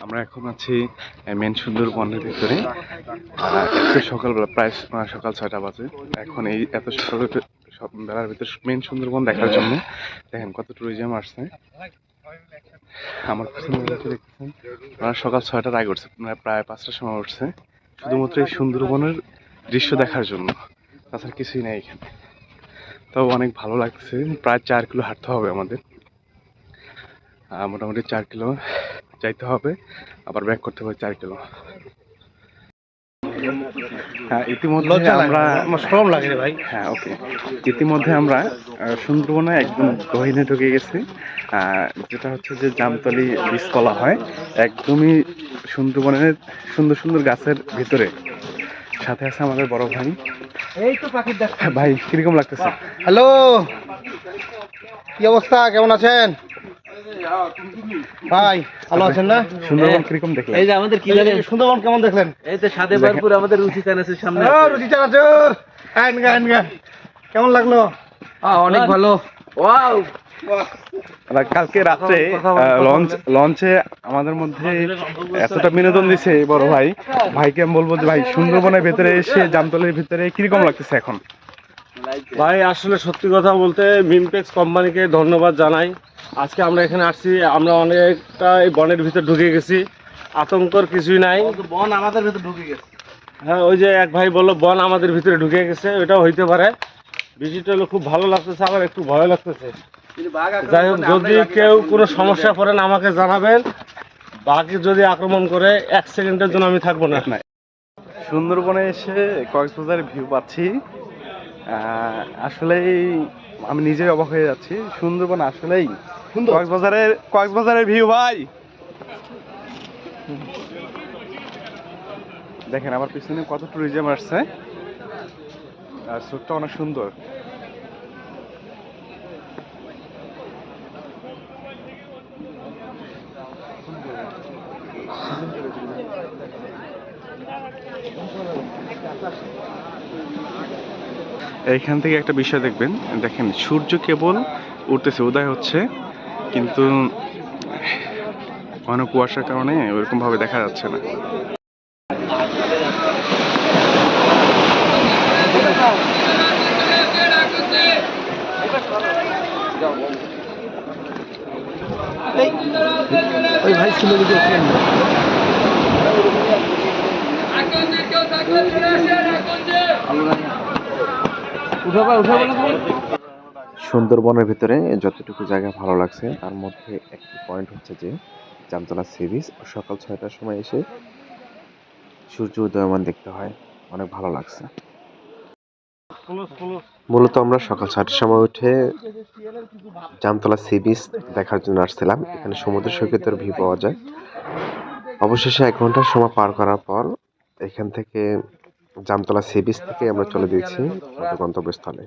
আমরা এখন আছি মেন সুন্দরবনের ভিতরে। সকালবেলা প্রায় সকাল 6টা বাজে। এখন এই এত সকাল বেলার ভিতরে মেন সুন্দরবন দেখার জন্য দেখেন কত ট্যুরিজম আসছে। আমার পিছনে দেখতেছেন ওরা সকাল 6টার আগে উঠছে, প্রায় 5টার সময় উঠছে শুধুমাত্র এই সুন্দরবনের দৃশ্য দেখার জন্য, তাছাড়া কিছুই নেই এখানে। তাও অনেক ভালো লাগছে। প্রায় 4 কিলো হাঁটতে হবে আমাদের, মোটামুটি 4 কিলো যাইতে হবে, আবার ব্যাক করতে হবে 4 কিলো। হ্যাঁ, ইতিমধ্যে আমরা শরম লাগে রে ভাই। হ্যাঁ ওকে, ইতিমধ্যে আমরা সুন্দরবনে একদম গহীনে ঢুকে গেছি, যেটা হচ্ছে যে জামতলী বীজ বলা হয়। একদমই সুন্দরবনের সুন্দর সুন্দর গাছের ভিতরে। সাথে আছে আমাদের বড় ভাই। এই তো পাখির ডাক। ভাই কিরকম লাগতেছে? হ্যালো, কি অবস্থা, কেমন আছেন ভাই? ভালো আছেন না? সুন্দরবন কিরকম দেখলেন? এই যে আমাদের কি জানেন সুন্দরবন কেমন দেখলেন? এই তো সাদে ভরপুর আমাদের রুচি চ্যানেলের সামনে। রুচি চানাচুর কেমন লাগলো? অনেক ভালো। ওয়াও, কালকে রাত্রে লঞ্চে আমাদের মধ্যে এতটা বিনোদন দিছে বড় ভাই। ভাইকে আমি বলবো যে ভাই সুন্দরবনের ভেতরে এসে জামতলের ভিতরে কিরকম লাগতেছে এখন? ভাই আসলে সত্যি কথা বলতে মিমটেক্স কোম্পানিকে ধন্যবাদ জানাই। আজকে আমরা এখানে আসছি, আমরা অনেকটা এই বনের ভিতরে ঢুকে গেছি, আতঙ্কর কিছুই নাই। বন আমাদের ভেতর ঢুকে গেছে। হ্যাঁ, ওই যে এক ভাই বললো বন আমাদের ভিতরে ঢুকে গেছে, ওটাও হইতে পারে। ভিজিট হলো খুব ভালো লাগতেছে, আবার একটু ভয় লাগতেছে। যাই হোক, যদি কেউ কোনো সমস্যা পড়েন আমাকে জানাবেন। বাঘে যদি আক্রমণ করে 1 সেকেন্ডের জন্য আমি থাকবো না। সুন্দরবনে এসে কক্সবাজারের ভিউ পাচ্ছি, আসলেই আমি নিজেই অবাক হয়ে যাচ্ছি। সুন্দরবন আসলেই কক্সবাজারের ভিউ ভাই। দেখেন আমার পিছনে কত ট্যুরিজম আসছে, আর সুটটা অনেক সুন্দর। এইখান থেকে একটা বিষয় দেখবেন, দেখেন সূর্য কেবল উঠতেছে, উদয় হচ্ছে, কিন্তু ঘন কুয়াশার কারণে ওইরকম ভাবে দেখা যাচ্ছে না। ওই ভাই ছিল যদি সুন্দরবনের ভিতরে যতটুকু জায়গা ভালো লাগছে তার মধ্যে একটি পয়েন্ট হচ্ছে যে জামতলা সি বিচ। সকাল 6টার সময় এসে সূর্য উদয়মান দেখতে হয়, অনেক ভালো লাগছে। মূলত আমরা সকাল 6টার সময় উঠে জামতলা সি বিচ দেখার জন্য আসছিলাম। এখানে সমুদ্র সৈকতের ভিউ পাওয়া যায়। অবশেষে 1 ঘন্টার সময় পার করার পর এখান থেকে জামতলা সি বিচ থেকে আমরা চলে দিয়েছি আমাদের গন্তব্যস্থলে।